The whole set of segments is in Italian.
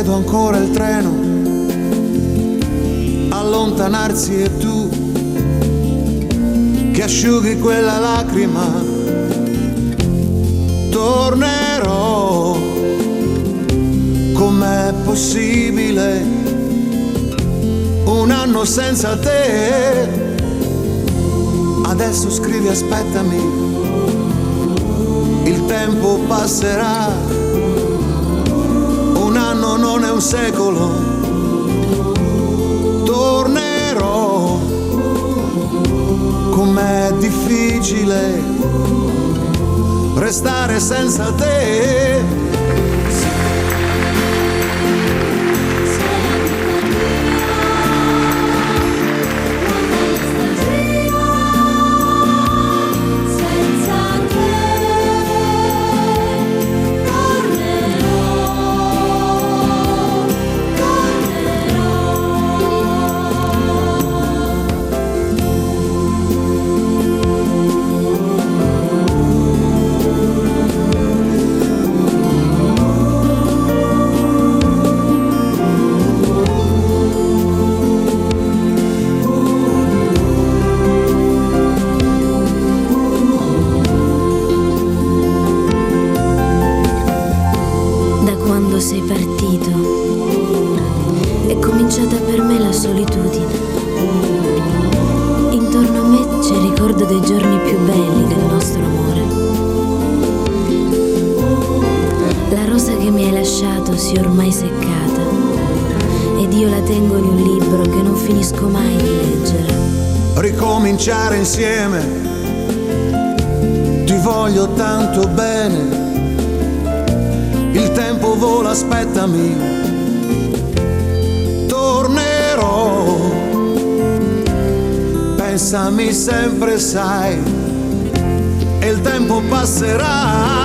vedo ancora il treno allontanarsi e tu che asciughi quella lacrima. Tornerò, com'è possibile un anno senza te? Adesso scrivi aspettami, il tempo passerà, un anno non è un secolo. Tornerò, com'è difficile restare senza te. Quando sei partito è cominciata per me la solitudine. Intorno a me c'è il ricordo dei giorni più belli del nostro amore. La rosa che mi hai lasciato si è ormai seccata ed io la tengo in un libro che non finisco mai di leggere. Ricominciare insieme, ti voglio tanto bene. Il tempo vola, aspettami, tornerò. Pensami sempre, sai, e il tempo passerà.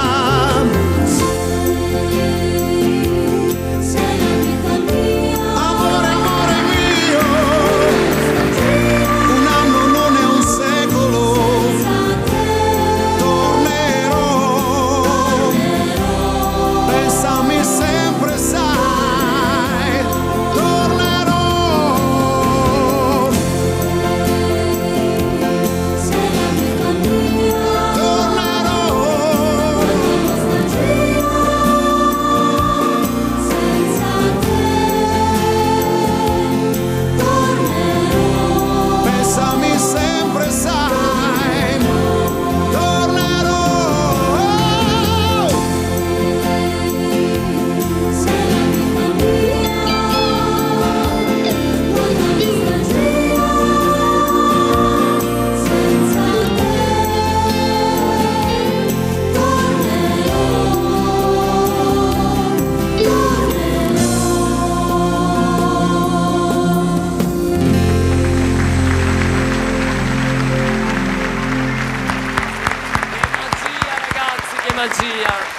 Che magia!